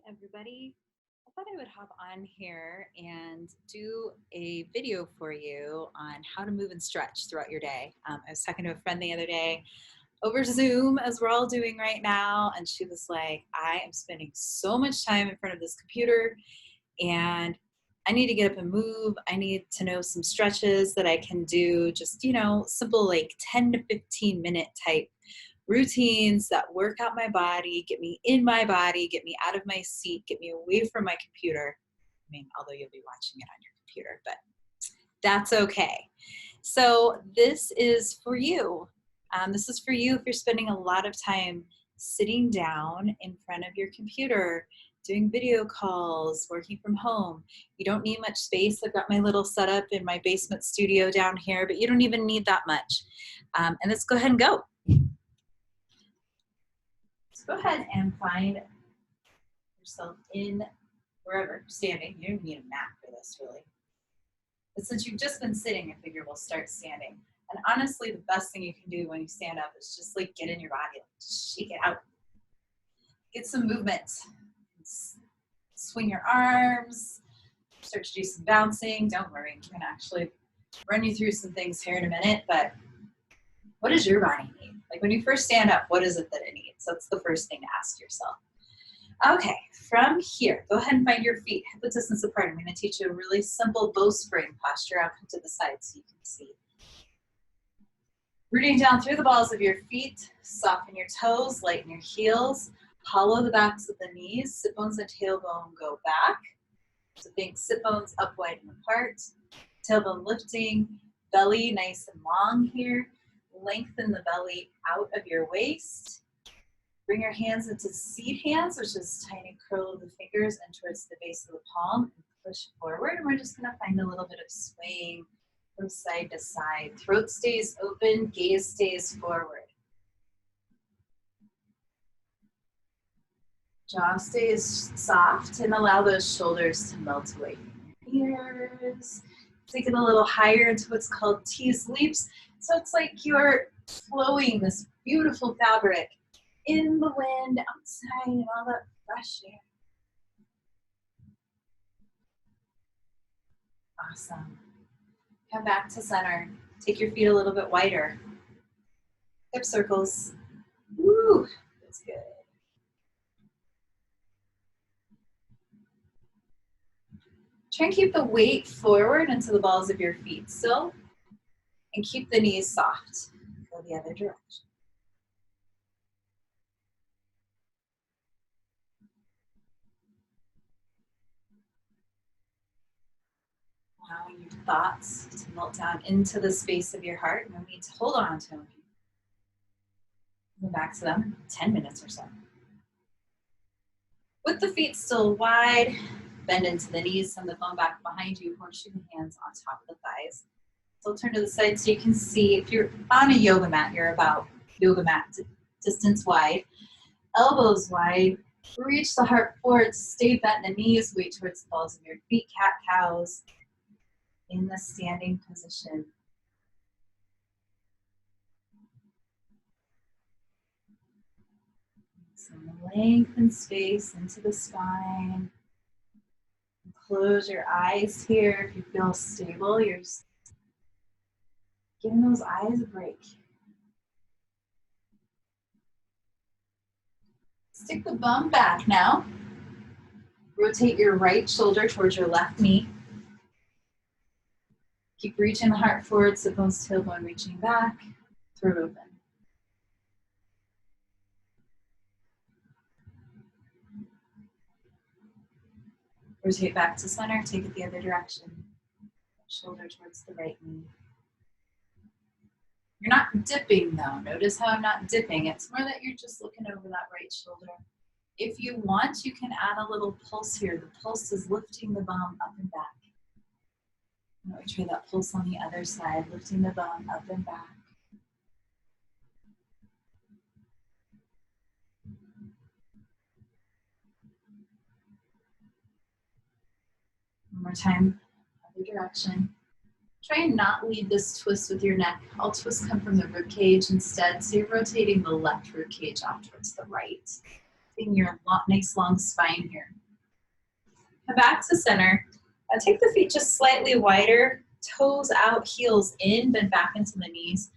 everybody. I thought I would hop on here and do a video for you on how to move and stretch throughout your day. I was talking to a friend the other day over Zoom, as we're all doing right now, and she was like, I am spending so much time in front of this computer and I need to get up and move. I need to know some stretches that I can do, just, simple like 10 to 15 minute type routines that work out my body, get me in my body, get me out of my seat, get me away from my computer. I mean, although you'll be watching it on your computer, but that's okay. So this is for you. This is for you if you're spending a lot of time sitting down in front of your computer, doing video calls, working from home. You don't need much space. I've got my little setup in my basement studio down here, but you don't even need that much. And let's go ahead and go. Go ahead and find yourself in wherever, standing. You don't need a mat for this, really. But since you've just been sitting, I figure we'll start standing. And honestly, the best thing you can do when you stand up is just like get in your body, just shake it out. Get some movement. Swing your arms, start to do some bouncing. Don't worry, I'm going to actually run you through some things here in a minute, but what does your body need? Like when you first stand up, what is it that it needs? That's the first thing to ask yourself. Okay, from here, go ahead and find your feet hip distance apart. I'm going to teach you a really simple bowspring posture. I'll come to the side so you can see. Rooting down through the balls of your feet, soften your toes, lighten your heels, hollow the backs of the knees, sit bones and tailbone go back. So think sit bones up, wide, and apart. Tailbone lifting, belly nice and long here. Lengthen the belly out of your waist. Bring your hands into seed hands, which is tiny curl of the fingers and towards the base of the palm. And push forward, and we're just going to find a little bit of swaying from side to side. Throat stays open, gaze stays forward. Jaw stays soft, and allow those shoulders to melt away from your ears. Take it a little higher into what's called tease leaps. So it's like you're flowing this beautiful fabric in the wind, outside, and all that fresh air. Awesome. Come back to center. Take your feet a little bit wider. Hip circles. Woo, that's good. Try and keep the weight forward into the balls of your feet still. And keep the knees soft. Go the other direction. Allowing your thoughts to melt down into the space of your heart. No need to hold on to them. Go back to them in 10 minutes or so. With the feet still wide, bend into the knees, send the bum back behind you, horseshoe the hands on top of the thighs. So turn to the side so you can see if you're on a yoga mat, you're about yoga mat distance wide. Elbows wide, reach the heart forward, stay bent in the knees, weight towards the balls of your feet, cat-cows in the standing position. Some length and space into the spine. Close your eyes here if you feel stable. You're giving those eyes a break. Stick the bum back now. Rotate your right shoulder towards your left knee. Keep reaching the heart forward, sit bones, tailbone reaching back, throat open. Rotate back to center, take it the other direction. Shoulder towards the right knee. You're not dipping though. Notice how I'm not dipping. It's more that you're just looking over that right shoulder. If you want, you can add a little pulse here. The pulse is lifting the bum up and back. Now we try that pulse on the other side, lifting the bum up and back. One more time, other direction. Try and not lead this twist with your neck. All twists come from the rib cage instead, so you're rotating the left rib cage off towards the right. Getting your nice long spine here. Come back to center. Now take the feet just slightly wider, toes out, heels in, bend back into the knees.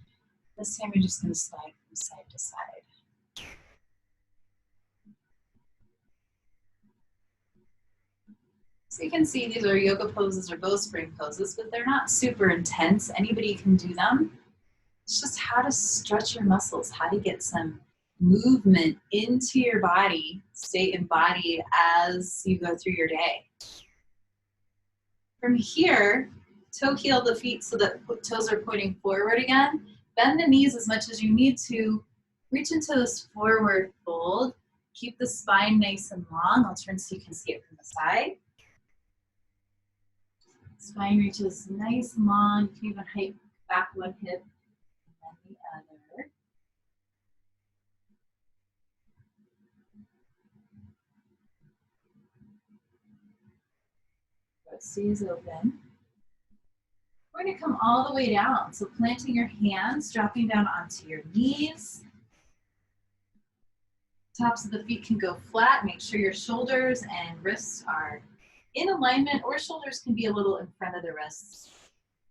This time you're just going to slide from side to side. So you can see these are yoga poses or bowspring poses, but they're not super intense. Anybody can do them. It's just how to stretch your muscles, how to get some movement into your body, stay embodied as you go through your day. From here, toe heel the feet so that toes are pointing forward again. Bend the knees as much as you need to. Reach into this forward fold. Keep the spine nice and long. I'll turn so you can see it from the side. Spine reaches nice and long. You can even hike back one hip and then the other. It stays open. We're going to come all the way down. So planting your hands, dropping down onto your knees. Tops of the feet can go flat. Make sure your shoulders and wrists are in alignment, or shoulders can be a little in front of the wrists.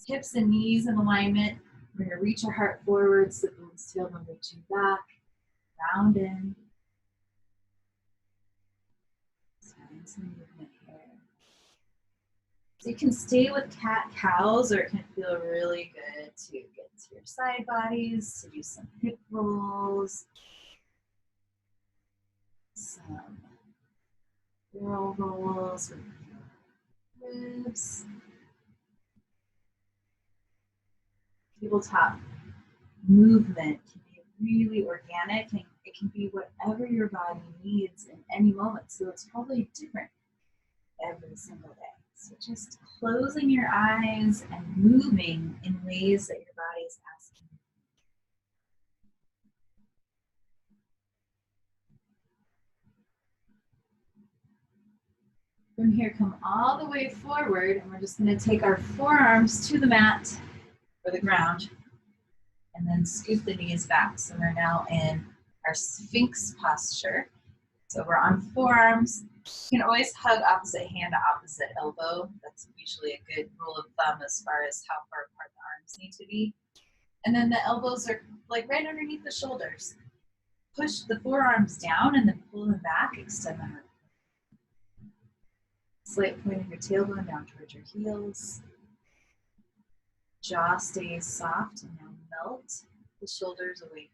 Hips and knees in alignment. We're going to reach our heart forward, sit bones tailbone reaching back, round in. Find some movement here. So you can stay with cat-cows, or it can feel really good to get to your side bodies, to do some hip rolls, some barrel rolls with your ribs. Tabletop movement can be really organic, and it can be whatever your body needs in any moment. So it's probably different every single day. So just closing your eyes and moving in ways that your body is asking. From here, come all the way forward, and we're just going to take our forearms to the mat or the ground, and then scoop the knees back. So we're now in our Sphinx posture. So we're on forearms. You can always hug opposite hand to opposite elbow. That's usually a good rule of thumb as far as how far apart the arms need to be. And then the elbows are like right underneath the shoulders. Push the forearms down and then pull them back, extend the heart. Slight point of your tailbone down towards your heels. Jaw stays soft, and now melt the shoulders away.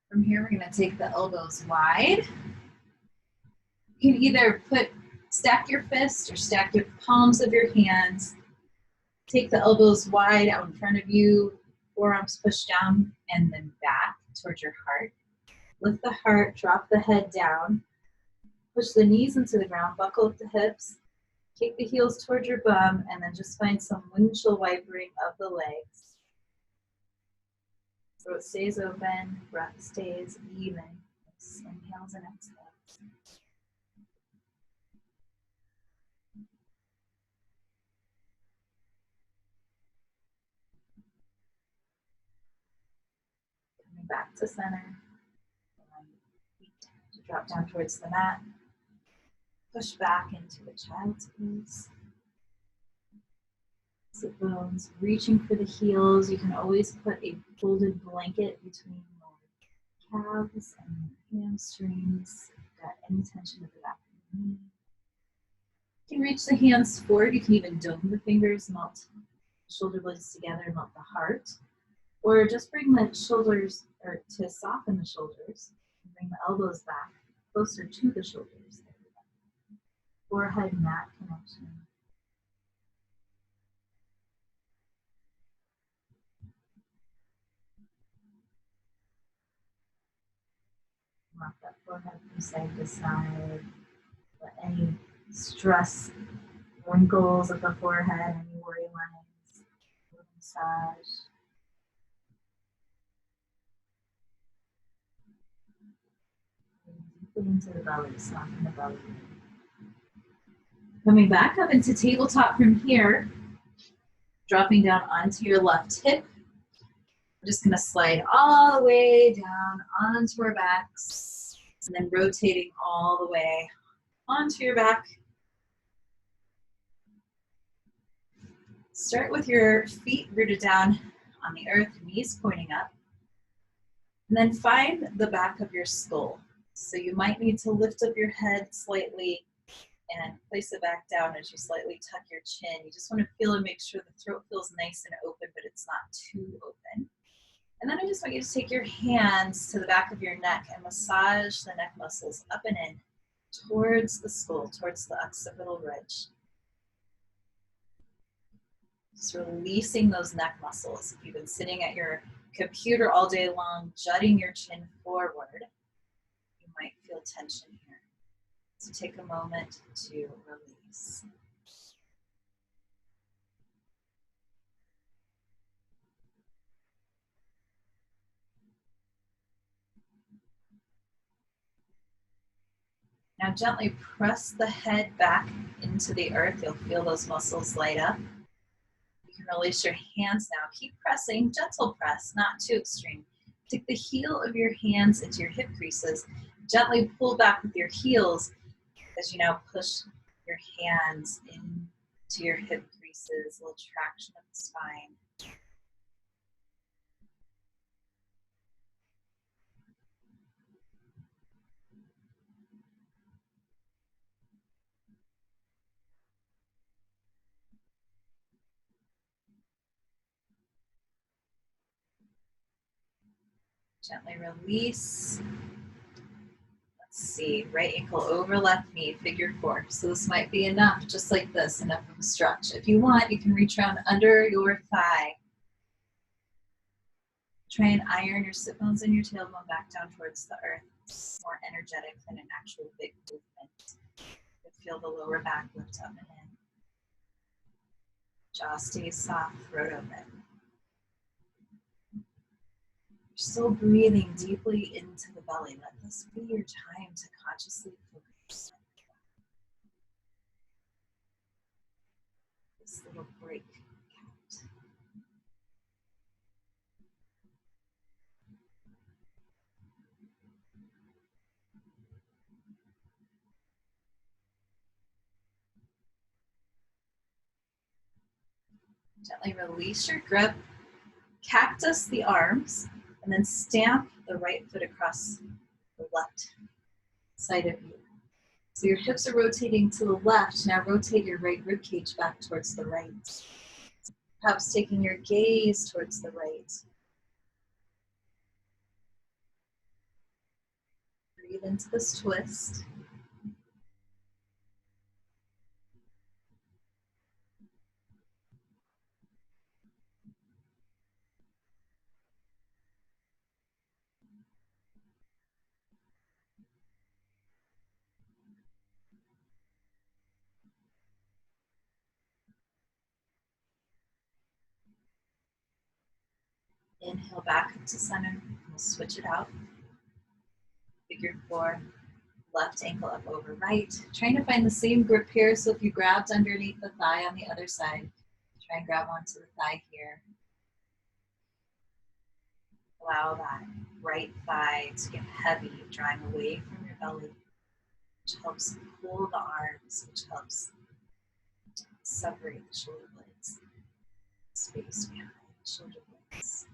From here, we're going to take the elbows wide. You can either stack your fists or stack your palms of your hands. Take the elbows wide out in front of you, forearms push down and then back towards your heart. Lift the heart, drop the head down. Push the knees into the ground, buckle up the hips. Kick the heels towards your bum, and then just find some windshield wipering of the legs. Throat stays open, breath stays even. Inhales and exhales. Coming back to center. Feet to drop down towards the mat. Push back into a child's pose. Sit bones, reaching for the heels. You can always put a folded blanket between your calves and your hamstrings. Got any tension at the back of the knee. You can reach the hands forward. You can even dome the fingers, melt the shoulder blades together, melt the heart. Or just bring the shoulders, or to soften the shoulders, bring the elbows back closer to the shoulders. Forehead mat connection. Rock that forehead from side to side. Let any stress, wrinkles of the forehead, any worry lines, massage. Deeply into the belly, soften the belly. Coming back up into tabletop from here, dropping down onto your left hip. We're just gonna slide all the way down onto our backs, and then rotating all the way onto your back. Start with your feet rooted down on the earth, knees pointing up. And then find the back of your skull. So you might need to lift up your head slightly and place it back down as you slightly tuck your chin. You just want to feel and make sure the throat feels nice and open, but it's not too open. And then I just want you to take your hands to the back of your neck and massage the neck muscles up and in towards the skull, towards the occipital ridge. Just releasing those neck muscles. If you've been sitting at your computer all day long, jutting your chin forward, you might feel tension here. So take a moment to release. Now gently press the head back into the earth. You'll feel those muscles light up. You can release your hands now. Keep pressing, gentle press, not too extreme. Take the heel of your hands into your hip creases. Gently pull back with your heels as you now push your hands into your hip creases, a little traction of the spine. Gently release. Let's see, right ankle over left knee, figure four. So this might be enough, just like this, enough of a stretch. If you want, you can reach around under your thigh. Try and iron your sit bones and your tailbone back down towards the earth. It's more energetic than an actual big movement. You feel the lower back lift up and in. Jaw stays soft, throat open. You're still breathing deeply into the belly. Let this be your time to consciously focus. This little break count. Gently release your grip. Cactus the arms, and then stamp the right foot across the left side of you. So your hips are rotating to the left. Now rotate your right rib cage back towards the right. Perhaps taking your gaze towards the right. Breathe into this twist. Inhale back up to center. We'll switch it out. Figure four. Left ankle up over right. Trying to find the same grip here. So if you grabbed underneath the thigh on the other side, try and grab onto the thigh here. Allow that right thigh to get heavy, drawing away from your belly, which helps pull the arms, which helps separate the shoulder blades. Space behind the shoulder blades.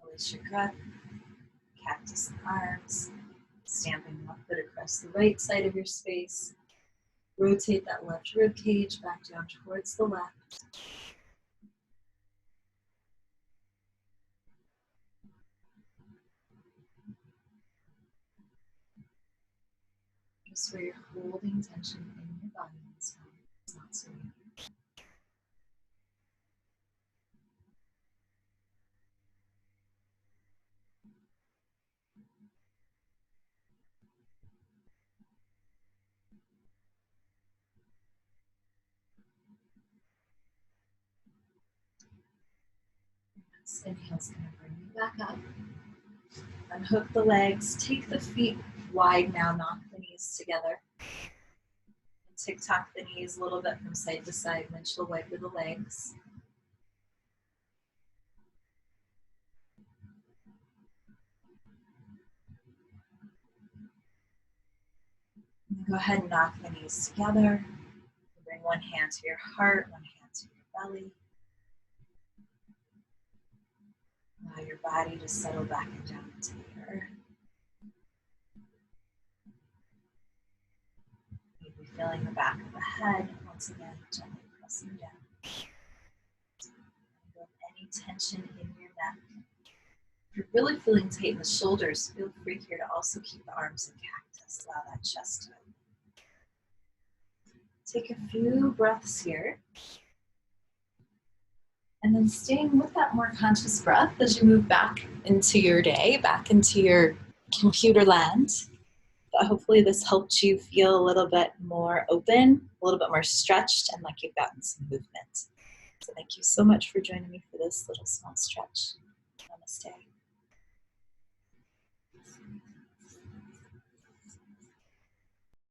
Release your grip. Cactus the arms. Stamping left foot across the right side of your space. Rotate that left rib cage back down towards the left. Just where you're holding tension in your body in this moment. It's not so easy. This inhale's going to bring you back up. Unhook the legs, take the feet wide now, knock the knees together. And tick-tock the knees a little bit from side to side, windshield wiper the legs. And go ahead and knock the knees together. Bring one hand to your heart, one hand to your belly. Allow your body to settle back and down into the earth. Maybe feeling the back of the head. Once again, gently pressing down. Feel any tension in your neck. If you're really feeling tight in the shoulders, feel free here to also keep the arms in cactus. Allow that chest to open. Take a few breaths here. And then staying with that more conscious breath as you move back into your day, back into your computer land. But hopefully this helped you feel a little bit more open, a little bit more stretched, and like you've gotten some movement. So thank you so much for joining me for this little small stretch. Namaste.